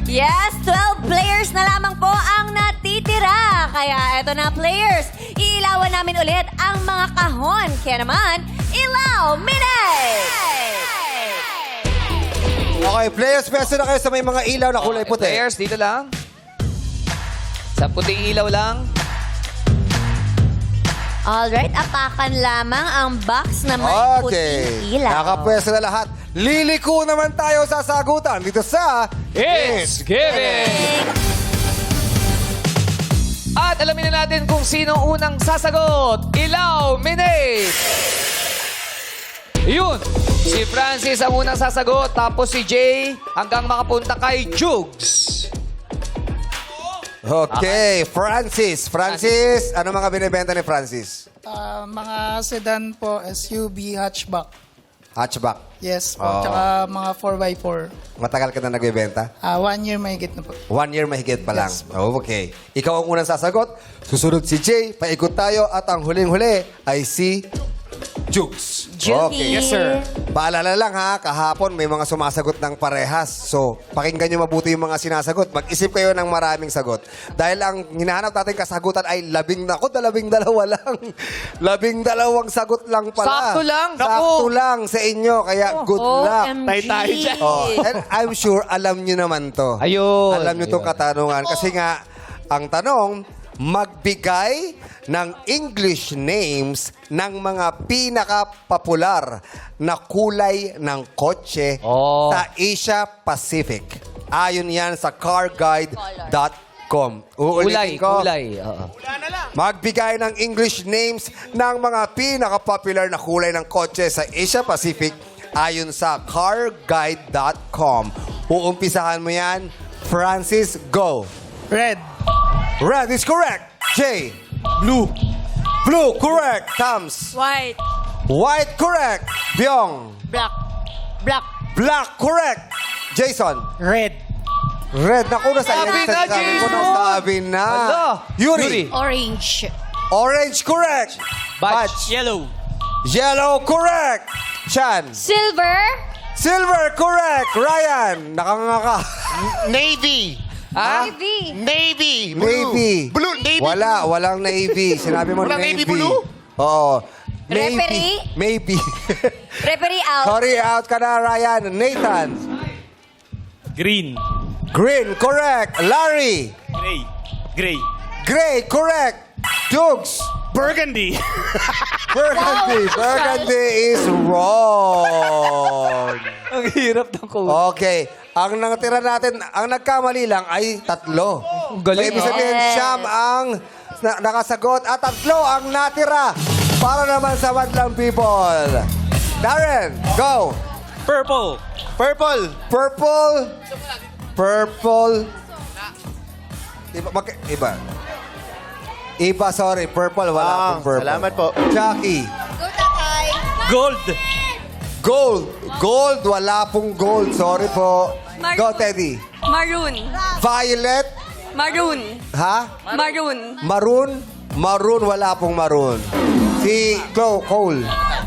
Yes, 12 players na lamang po ang natitira. Kaya eto na, players. Iilawan namin ulit ang mga kahon. Kaya naman, ilaw, Mine! Okay, players, pwesto na kayo sa may mga ilaw na kulay puti. Players, dito lang. Sa puting ilaw lang. Alright, apakan lamang ang box na may Okay. puting ilaw. Nakapwesto na lahat. Liliko naman tayo sa sagutan dito sa It's Giving! At alamin na natin kung sino unang sasagot. Ilaw, Mine! Yun, si Francis ang unang sasagot. Tapos si Jay hanggang makapunta kay Jugs. Okay, Francis. Francis, ano mga binibenta ni Francis? Mga sedan po, SUV, hatchback. Hatchback. Yes po, Oo. tsaka mga 4x4. Matagal ka na nagbibenta? 1 year mahigit na po. 1 year mahigit pa lang. Oh, okay. Ikaw ang unang sasagot. Susunod si Jay. Paikot tayo. At ang huling-huli ay si Jukes. Juki. Yes, sir. Paalala lang ha, kahapon may mga sumasagot ng parehas. So, pakinggan nyo mabuti yung mga sinasagot. Mag-isip kayo ng maraming sagot. Dahil ang hinahanap natin kasagutan ay 12 lang. 12 sagot lang pala. Sakto lang. Sakto lang sa inyo. Kaya good luck. OMG. Oh, and I'm sure alam nyo naman to. Ayun. Alam nyo itong katanungan. Kasi nga, ang tanong, magbigay ng English names ng mga pinaka-popular na kulay ng kotse sa Asia Pacific. Ayon yan sa carguide.com. Uulitin ko. Kulay. Oo. Magbigay ng English names ng mga pinaka-popular na kulay ng kotse sa Asia Pacific ayon sa carguide.com. Uumpisahan mo yan. Francis, go. Red. Red is correct. Jay. Blue. Blue, correct. Tams. White. White, correct. Byong. Black. Black. Black, correct. Jason. Red. Red. Naku, nasa Sabi na, Jason. Sabi na. Hala. Yuri. Orange. Orange, correct. Batch. Yellow. Yellow, correct. Chan. Silver. Silver, correct. Ryan. Nakanganga ka. Navy. Ha? Navy. Navy. Blue. Navy. Walang navy. Sinabi mo Walang navy. navy blue? Oo. Referee? Maybe. Referee out. Sorry, out ka na, Ryan. Nathan. Green. Green, correct. Larry. Gray. Gray. Gray, correct. Jugs. Burgundy. Burgundy. Burgundy is wrong. Ang hirap ng code. Okay. Ang natira natin, ang nagkamali lang ay 3. galing, So, ibig sabihin, Siyam ang nakasagot at 3 ang natira para naman sa Madlang People. Darren, go! Purple. Purple. Purple. Purple. Iba. Iba, sorry. Purple, wala pong purple. Salamat po. Jackie. Gold. Gold. Gold, wala pong gold. Sorry po. Go, Teddy. Maroon. Violet. Maroon. Ha? Maroon. Maroon. Maroon, wala pong maroon. Si Cole.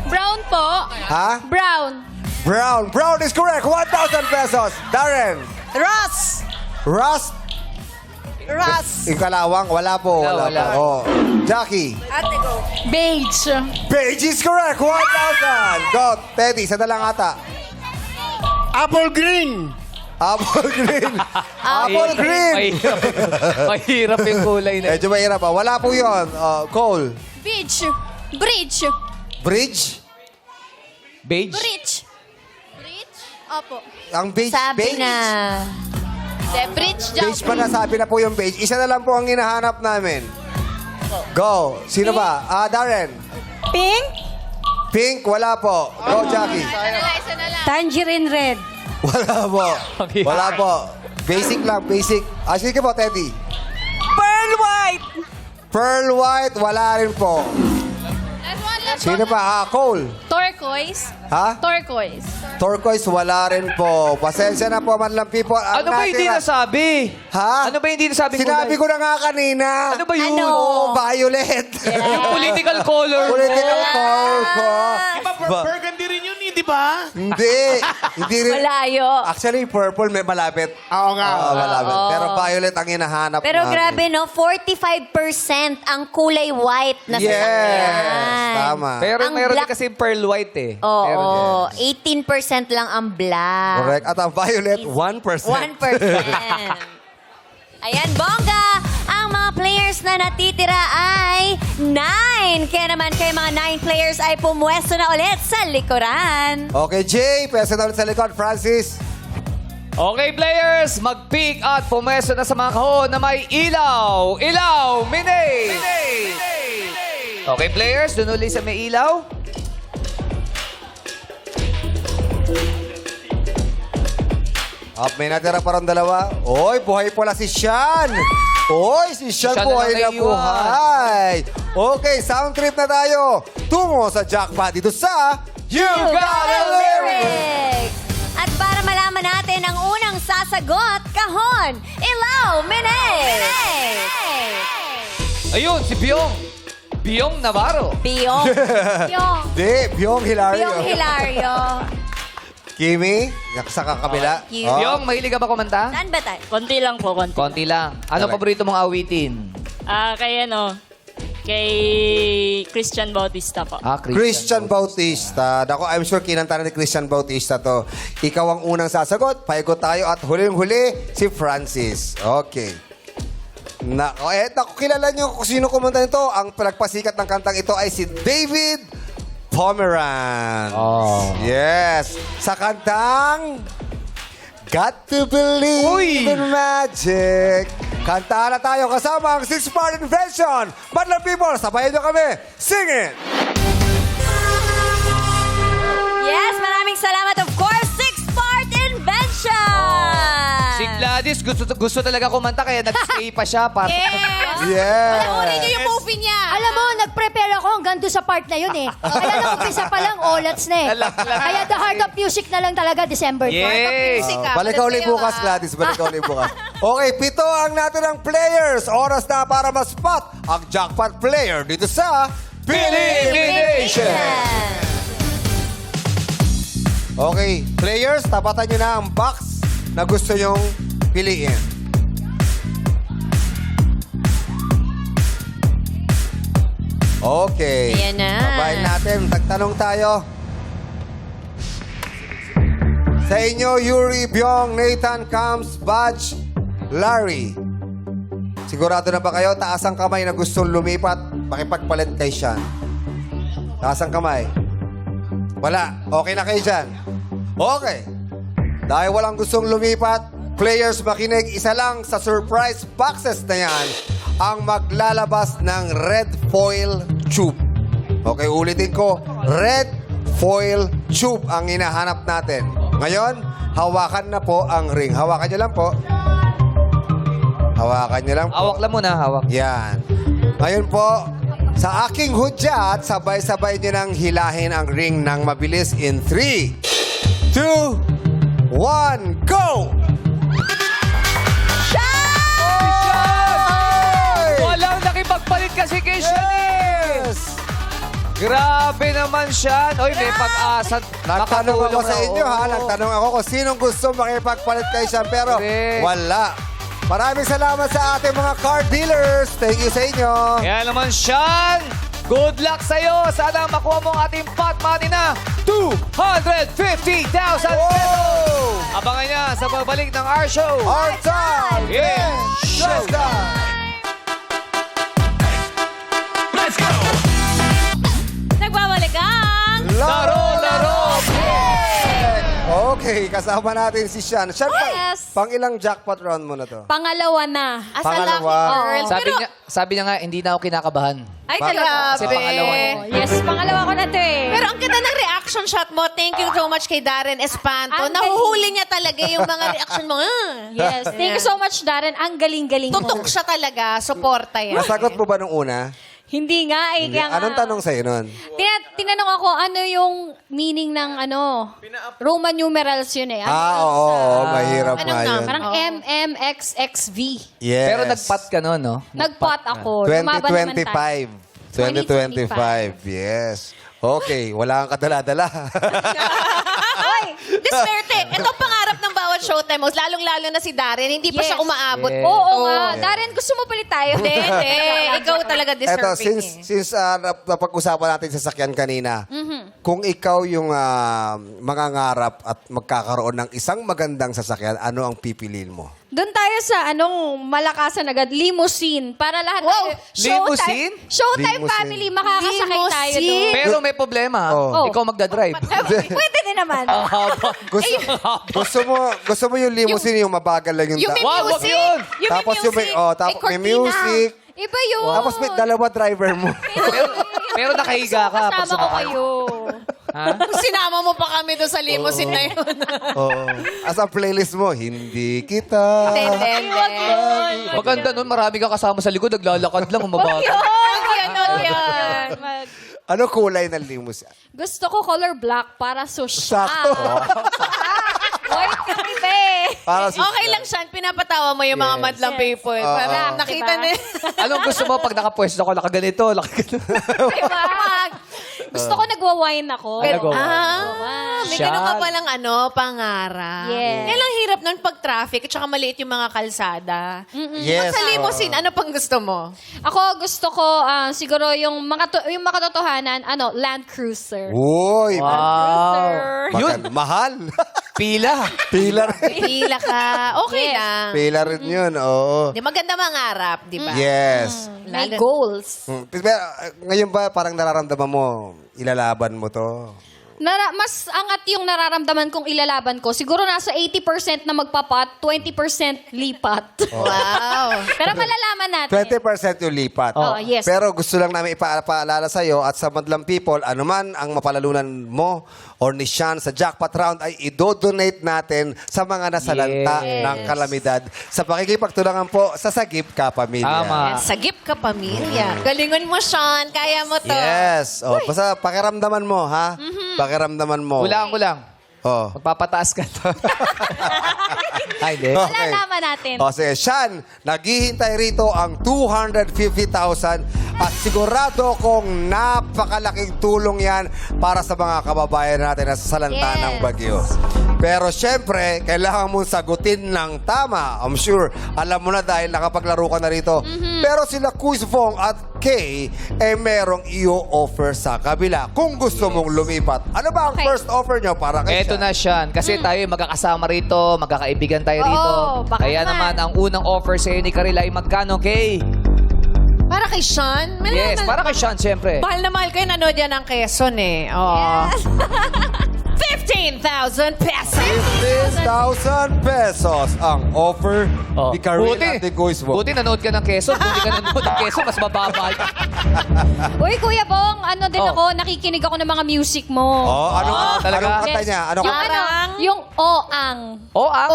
Brown po. Ha? Brown. Brown. Brown is correct. 1,000 pesos. Darren. Ross. Rust. Ross. Ikalawang, wala po. Wala. Wala po. Oh. Jackie. Ate go. Beige. Beige is correct. 1,000. Go. Teddy, sa dalang ata. Apple green. Apple green. Apple green. Mahirap yung kulay na. Medyo mahirap pa. Wala po yun. Cole. Beach. Bridge. Bridge. Beige? Bridge. Bridge? Opo. Ang beige. Sabi beige. na. Bridge Beige pa na, sabi na po yung beige. Isa na lang po ang hinahanap namin. Go. Sino ba? Darren. Pink. Pink, wala po. Go, Jackie. Tangerine red. Wala po. Wala po. Basic lang, basic. Sige po, Teddy. Pearl white. Pearl white, wala rin po. Sino pa? Cole. Turquoise. Ha? Turquoise. Turquoise, wala rin po. Pasensya na po, Madlang People. Ang Ano ba hindi natira- nasabi? Ha? Ano ba hindi nasabi Sinabi ko na nga kanina. Ano ba yun? Ano? Oo, violet. Yung political color. Political color ko. Burgundy rin yun, di ba? Hindi. Hindi rin. Malayo. Actually, purple may malapit. Oo nga. Oo, malapit. Pero violet ang hinahanap Pero namin. grabe, no? 45% ang kulay white na Yes. sasakyan. Tama. Pero Ang meron din black- kasi pearl white eh. Oo. 18% lang ang black. Correct. At ang violet, 1%. 1%. Ayan, bongga! Ang mga players na natitira ay 9. Kaya naman kayo mga 9 players ay pumwesto na ulit sa likuran. Okay, Jay. Pesa na ulit sa likod. Francis. Okay, players, mag-pick at pumesto na sa mga kahon na may ilaw. Ilaw, Minay! Okay, players, dun ulit sa may ilaw. Up, may natira parang dalawa. Oy, buhay pala si Sean. Oy, si Sean Sean buhay na na lang naiwan. buhay. Okay, sound trip na tayo. Tungo sa jackpot dito sa You Got a Lyric. At para malaman natin ang unang sasagot, kahon, ilaw, Minay! Ayun, si Biong. Biong Navarro. Biyong. Biyong. Di, Byong Hilario. Biyong Hilario. Kimi, sa kakabila. Cute. Oh. Biong, mahilig ka ba kumanta? Saan ba tayo? Konti lang po, konti. Konti lang. Ano Okay. paborito mong awitin? Kay Christian Bautista po. Christian Bautista. Dako, I'm sure kinanta na ni Christian Bautista to. Ikaw ang unang sasagot. Paikot tayo at huling-huli si Francis. Okay. Naku, kilala niyo kung sino kumanta nito. Ang pinagpasikat ng kantang ito ay si David Pomeranz. Oh. Yes. Sa kantang Got to Believe in Magic. Kanta na tayo kasama ang six-part invention. Madlang People, sabayan niyo kami. Sing it! Yes, maraming salamat. Of course, six-part invention! Si Gladys, gusto talaga kumanta kaya nag-stay pa siya para... Yeah. yung movie niya. Alam mo, nag-prepare ako hanggang doon sa part na yun eh. Kaya nung umpisa pa lang, olats na eh. Kaya the heart of music na lang talaga, December 12. Yes! Balik ka ulit bukas, Gladys. Balik ka ulit bukas. Okay, 7 ang natin players. Oras na para ma-spot ang jackpot player dito sa Elimination! Okay, players, tapatan nyo na ang box na gusto nyong piliin. Okay. Ayan na. Sabayin natin. Tagtanong tayo. Sa inyo, Yuri, Byong, Nathan, Kams, Badge, Larry. Sigurado na ba kayo? Taas ang kamay na gustong lumipat makipagpalit kay Sean? Taas ang kamay. Wala. Okay na kayo dyan? Okay. Dahil walang gustong lumipat, players makinig, isa lang sa surprise boxes na yan ang maglalabas ng red foil tube. Okay, ulitin ko. Red foil tube ang hinahanap natin. Ngayon, hawakan na po ang ring. Hawakan nyo lang po. Hawakan nyo lang po. Hawak lang muna, hawak. Yan. Ngayon po, sa aking hudyat, sabay-sabay nyo nang hilahin ang ring ng mabilis in 3, 2, 1, go! Walang nakipagpalit kasi kay Sean eh. Grabe naman Sean. Oy, may pag-asa. Nagtanong ako Nakatulong sa na, inyo, ha? oo. Nagtanong ako kung sinong gusto makipagpalit kay Sean, pero Correct. wala. Maraming salamat sa ating mga car dealers. Thank you sa inyo. Kaya naman, Sean, good luck sa'yo. Sana makuha mo ang ating pot money na 250,000 pesos. Abangan niya sa pagbalik ng our show. Our time! Yeah. Showtime! Nagbabalik ang... Laro! Okay, kasama natin si Sean. Sean, Yes. pang ilang jackpot round mo na to? Pangalawa na. As a Pangalawa. lucky girl. Sabi niya nga, hindi na ako kinakabahan. Ay, Bakit? talaga. Kasi pangalawa na. Yes, pangalawa ko na to eh. Pero ang ganda ng reaction shot mo. Thank you so much kay Darren Espanto. Ang Nahuhuli niya talaga yung mga reaction mo. Yes. Thank you so much, Darren. Ang galing-galing mo. Tutok siya talaga. Suporta yan. Nasagot mo ba nung una? Hindi nga eh. Kaya nga, Anong tanong sa'yo nun? tinanong ako, ano yung meaning ng Roman numerals yun eh. Oo, mahirap nga yun. Parang MMXXV. Yes. Pero nagpat ka nun, no? Nagpot ako. Lumaban naman tayo. 2025, yes. Okay, wala kang kadala-dala. Ay, disperte. Ito ang pangarap ng bawat Showtime host. Lalong-lalo na si Darren. Hindi pa Yes. siya umaabot. Yes. Oo nga. Darren, gusto mo palit tayo? Hindi. Ikaw talaga Eto, deserving. since napag-usapan natin sa sakyan kanina, kung ikaw yung mangangarap at magkakaroon ng isang magandang sasakyan, ano ang pipiliin mo? Doon tayo sa malakasan agad, limousine. Para lahat tayo. Limousine? Showtime Limousine. family, makakasakay tayo doon. Pero may problema. Oh. Ikaw magdadrive. Pwede din naman. Ang haba. Gusto mo yung limousine, yung mabagal lang yung Yung may Wag music. yun. Yung may tapos yung may, music. tapos may cortina. music. Iba yun. Tapos may dalawa driver mo. Pero nakahiga ka. pag Kasama ko sumakay. kayo. Ha? Sinama mo pa kami doon sa limousine na yun. Oo. As a playlist mo, hindi kita. Hindi. Maganda nun, marami kang kasama sa likod, naglalakad lang, umabagal. Yan. Ano kulay ng limousine? Gusto ko color black para social. Sakto. White kami, be. Para sa Okay lang, Sean. Pinapatawa mo yung mga madlang people. Para nakita Diba? na. Anong gusto mo pag nakapwesto ko, nakaganito, nakaganito? Diba? Gusto ko nagwa-wine ako. May ganun ka palang pangarap. Yes. Yan lang hirap nun pag traffic at saka maliit yung mga kalsada. Yes. Sa limousine, ano pang gusto mo? Ako gusto ko siguro yung makatotohanan, Land Cruiser. Uy, Wow. maganda. Mahal. Pila. Pila rin. Pila ka. Okay Yes. lang. Pila rin yun, oo. Di maganda mangarap, di ba? Yes. May goals. Pero, ngayon ba parang nararamdaman mo, ilalaban mo to? Mas angat yung nararamdaman kong ilalaban ko. Siguro nasa 80% na magpapat, 20% lipat. Wow. Pero malalaman natin. 20% yung lipat. Oh, yes. Pero gusto lang namin ipaalala sa'yo at sa madlang people, anuman ang mapalalunan mo or ni Sean sa jackpot round ay idodonate natin sa mga nasalanta Yes. ng kalamidad sa pakikipagtulungan po sa Sagip Ka Pamilya. Tama. Sagip ka, pamilya. Galingon mo, Sean. Kaya mo to. Yes. O, basta pakiramdaman mo, ha? Pakiramdaman mo. Kulang ko lang. Oh. Magpapataas ka to. Ay, hindi. Malalaman natin. O sige, Sean, naghihintay rito ang 250,000 at sigurado kong napakalaking tulong yan para sa mga kababayan natin na sa salanta Yes. ng bagyo. Pero syempre, kailangan mong sagutin ng tama. I'm sure, alam mo na dahil nakapaglaro ka na rito. Pero sila Quiz Fong at Kay, merong i-offer sa kabila. Kung gusto mong lumipat, ano ba ang Okay. first offer nyo para kay Eto Sean? na, Sean. Kasi tayo magkakasama rito, magkakaibigan tayo rito. baka Kaya naman. naman, ang unang offer sa'yo ni Karila ay magkano, Kay? Para kay Sean? Yes, para kay Sean, siyempre. Mahal na mahal ko yung nanood yan ng Quezon eh. Oh. 15,000 pesos! 15,000 pesos ang offer ni Karina de Guisbo. Buti nanood ka ng Quezon. Buti ka nanood ng Quezon, mas mababa. Uy, Kuya Bong, ano din Oh. ako, nakikinig ako ng mga music mo. Ano talaga? anong kanta niya? Ano Yung kanta? yung Oang. Oang?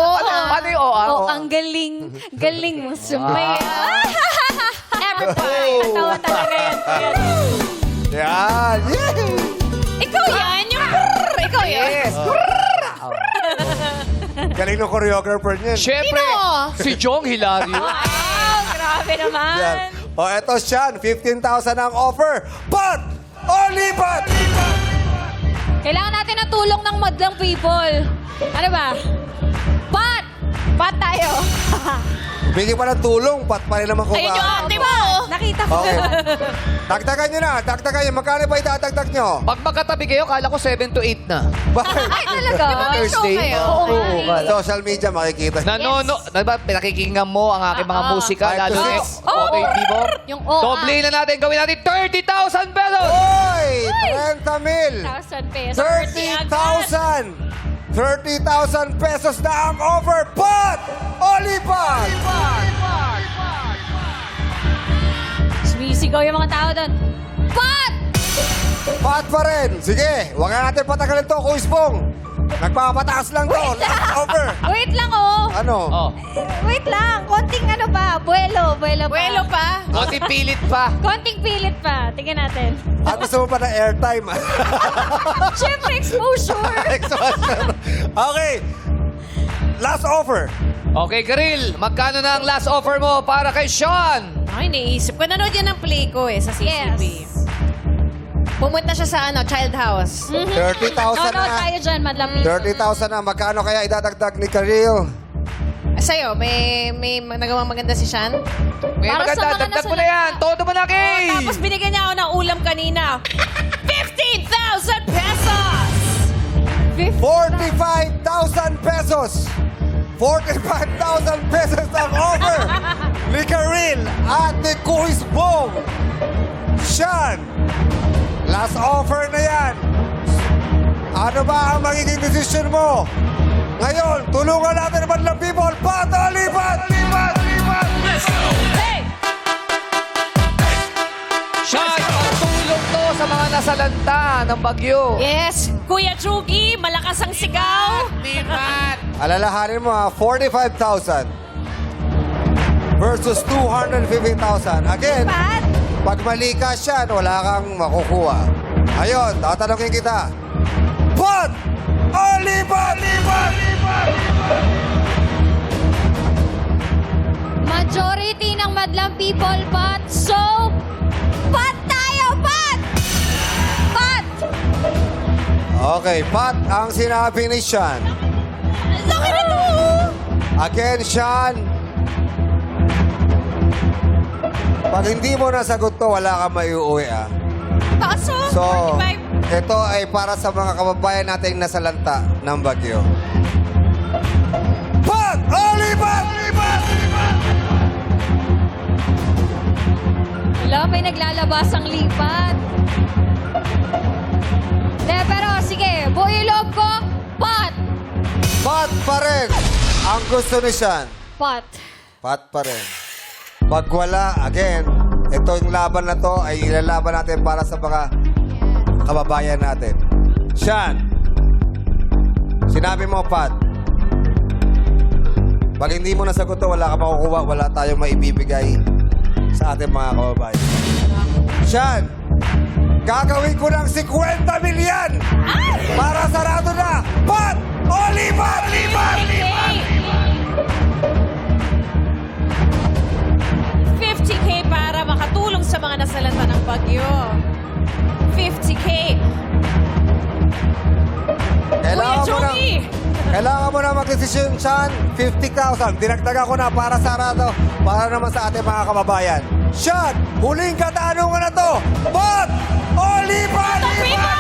Paano yung Oang? Oang, galing. Galing mo sumaya. Everybody. Natawa talaga yan. Yan! Ikaw yan! Yung brrr! Ikaw yan! Yes. Galing ng choreographer niyan. Siyempre, si Jong Hilario. Wow! Grabe naman! Yan. O eto Sean, 15,000 ang offer. But, only but! Kailangan natin ng tulong ng madlang people. Ano ba? Pat tayo. Bigyan pa ng tulong, pat pa rin naman kung Ayun yung ate mo! Nakita ko. Okay. Dagdagan nyo na, dagdagan nyo. Magkano ba idadagdag nyo? Pag magkatabi kayo, kala ko 7 to 8 na. Bakit? Ay, talaga? Thursday? kayo? Oo, kala. Social media makikita. Diba, pinakikinggan mo ang aking mga musika, Five to lalo na six. Okay, Tibor. Yung Oang. Doble na natin, gawin natin 30,000 pesos! Oy! 30 mil! 1,000 pesos. 30,000! 30,000 pesos na ang offer. But, only but! Sumisigaw yung mga tao doon. Pat! Pat pa rin. Sige, huwag na natin patagalin to, Kuisbong. Nagpapataas lang to. Last offer. Wait lang, oh. Ano? Oh, Wait lang. Konting ano pa. Buwelo pa. Buwelo pa? konti pilit pa. Konting pilit pa. Tingnan natin. Gusto mo pa ng airtime? Siyempre, exposure. Okay. Last offer. Okay, Karil, magkano na ang last offer mo para kay Sean? Ay, naisip ko. Nanood yan ng play ko eh, sa CCTV. Yes. Pumunta siya sa Child House. 30,000 No, na. tayo dyan, madlang people. 30,000 na. Magkano kaya idadagdag ni Karil? Sa'yo, may nagawang maganda si Sean? May Para sa maganda, mga dagdag mo na yan. Todo mo na, Kay! Tapos binigyan niya ako ng ulam kanina. 15,000 pesos! 45,000 pesos. 45,000 pesos ang offer ni Karil at ni Kuisbong. Sean, last offer na yan. Ano ba ang magiging decision mo? Ngayon, tulungan natin naman ng people. Patalipat! Lipat! Lipat! Hey! Sean, pagtulong to sa mga nasalanta ng bagyo. Yes, Kuya Chugi, malakas ang sigaw. Alalahanin mo ha, 45,000 versus 250,000. Again, pag mali ka siya, wala kang makukuha. Ayun, tatanungin kita. But, lipat! Lipat! Lipat! Majority ng madlang people, Pat. So, Pat tayo, Pat! Pat! Okay, Pat ang sinabi ni Sean. Laki na to! Again, Sean. Pag hindi mo nasagot to, wala kang maiuwi ah. Kaso, So, 45. ito ay para sa mga kababayan nating nasalanta ng bagyo. Pat! Lipat! Lipat! Lipat! Wala, may naglalabas ang lipat. Pero sige, buo yung loob ko, Pat! Pat pa rin ang gusto ni Sean. Pat. Pat pa rin. Pag wala, again, ito yung laban na to ay ilalaban natin para sa mga kababayan natin. Sean, sinabi mo, Pat, pag hindi mo nasagot to, wala ka makukuha, wala tayong maibibigay sa ating mga kababayan. Sean, gagawin ko ng 50 milyan para sarado na. Pat! Lipat! Lipat! Lipat! 50K para makatulong sa mga nasalanta ng bagyo. 50K. Kailangan mo na mag-desisyon, Sean. 50,000. Dinagdagan ko na para sarado. Para naman sa ating mga kababayan. Sean, huling katanungan na to. Pat! Lipat! Lipat!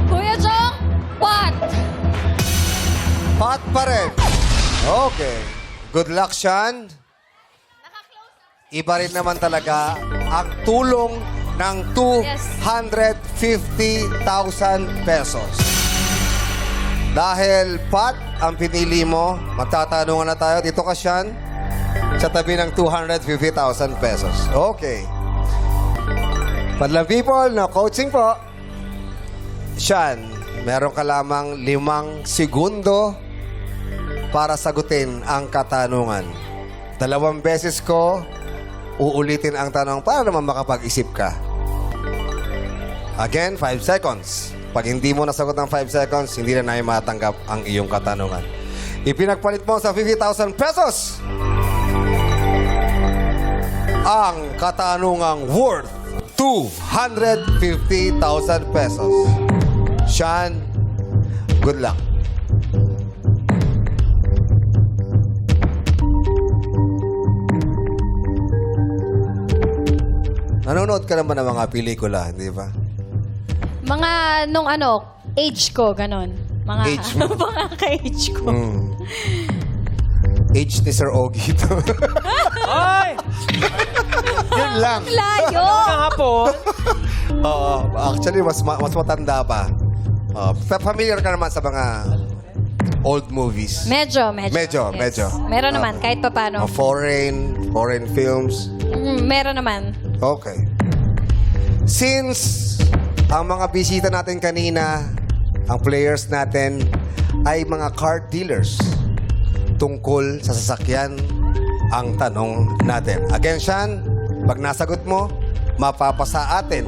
Kuya Jong, Pat! Pat pa rin. Okay. Good luck, Sean. Iba rin naman talaga ang tulong ng 250,000 pesos. Dahil Pat ang pinili mo, magtatanungan na tayo. Dito ka, Sean, sa tabi ng 250,000 pesos. Okay. Padlang people, no coaching po. Sean, meron ka lamang 5 segundo para sagutin ang katanungan. 2 beses ko uulitin ang tanong para naman makapag-isip ka. Again, 5 seconds. Pag hindi mo nasagot ng 5 seconds, hindi na namin matanggap ang iyong katanungan. Ipinagpalit mo sa 50,000 pesos ang katanungang worth 250,000 pesos. Sean, good luck. Nanonood ka naman ng mga pelikula, di ba? Mga nung age ko, ganon. Mga, Age mo? mga ka-age ko. Age ni Sir Ogie ito. Ay! Yun lang. Layo! Kahapon. Oo, actually, mas matanda pa. Familiar ka naman sa mga old movies. Medyo. Medyo. Meron naman, kahit pa paano. Foreign films. Meron naman. Okay. Since ang mga bisita natin kanina, ang players natin, ay mga car dealers tungkol sa sasakyan ang tanong natin. Again, Sean, pag nasagot mo, mapapa sa atin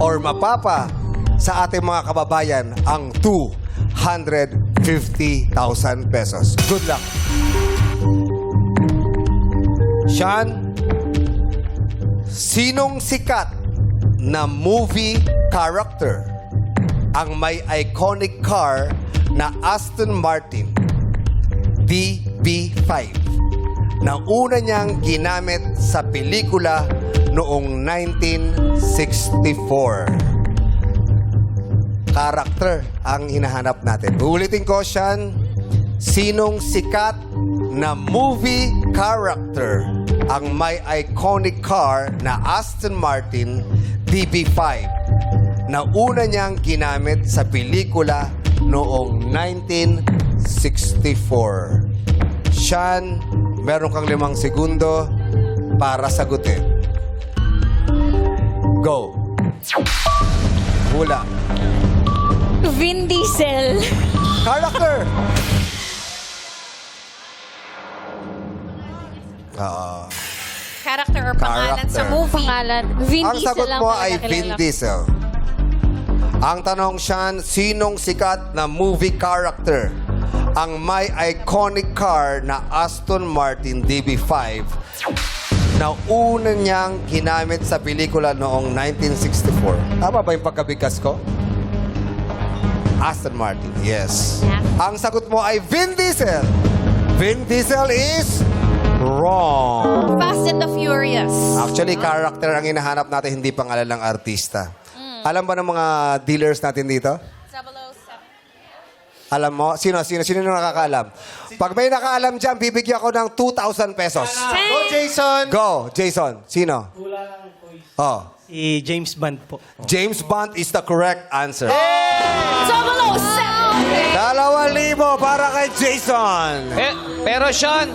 or mapapa sa ating mga kababayan ang 250,000 pesos. Good luck. Sean, sinong sikat na movie character ang may iconic car na Aston Martin DB5 na una niyang ginamit sa pelikula noong 1964? Character ang hinahanap natin. Uulitin ko, Sean. Sinong sikat na movie character ang may iconic car na Aston Martin DB5 na una niyang ginamit sa pelikula noong 1964? Sean, meron kang 5 segundo para sagutin. Go. Hula. Vin Diesel. Character. Character or pangalan sa Character. movie. Pangalan. Vin Ang Diesel sagot lang mo talaga ay kilala. Vin Diesel. Ang tanong, Sean, sinong sikat na movie character ang may iconic car na Aston Martin DB5 na una niyang ginamit sa pelikula noong 1964? Tama ba yung pagkabigkas ko? Aston Martin, yes. Ang sagot mo ay Vin Diesel. Vin Diesel is wrong. Fast and the Furious. Actually, character ang hinahanap natin, hindi pangalan ng artista. Alam ba ng mga dealers natin dito? 007. Alam mo? Sino nang nakakaalam? Pag may nakaalam dyan, bibigyan ko ng 2,000 pesos. Go, Jason! Go, Jason. Sino? Oh. Si James Bond po. James Bond is the correct answer. 007! 2,000 para kay Jason. Pero Sean,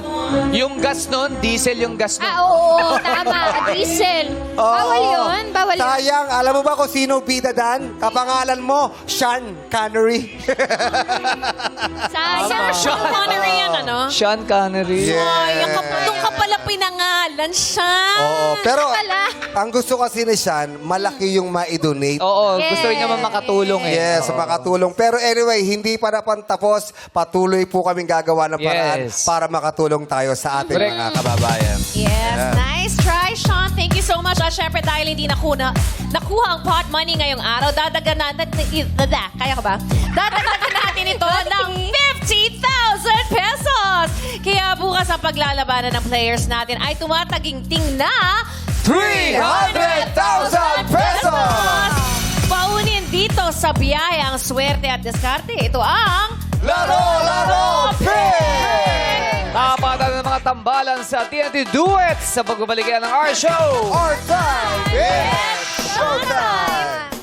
yung gas nun, diesel yung gas nun. Oo, tama. Diesel. Bawal yun. Bawal yun. Sayang, alam mo ba kung sino bida dan? Kapangalan mo, Sean Connery. Sayang. Sean Connery yan, ano? Sean Connery. Ay, doon ka pala pinangalan siya. Oo, pero pala. ang gusto kasi ni Sean, malaki yung ma-donate. Oo, Yes. gusto rin naman makatulong eh. Yes, makatulong. Pero anyway, hindi pa napantapos. Patuloy po kaming gagawa ng paraan Yes. para makatulong tayo sa ating Correct. mga kababayan. Yes, nice try, Sean. Thank you so much. At syempre, dahil hindi nakuha ang pot money ngayong araw, dadagdagan kaya ka ba? Dadagdagan natin ito ng 50,000 pesos. Kaya bukas ang paglalabanan ng players natin ay tumataginting na 300,000 pesos! Paunin dito sa biyahe ang swerte at diskarte. Ito ang Laro, Laro, Pay! tambalan sa TNT Duet sa pagbabalik ng our show. Our time is showtime!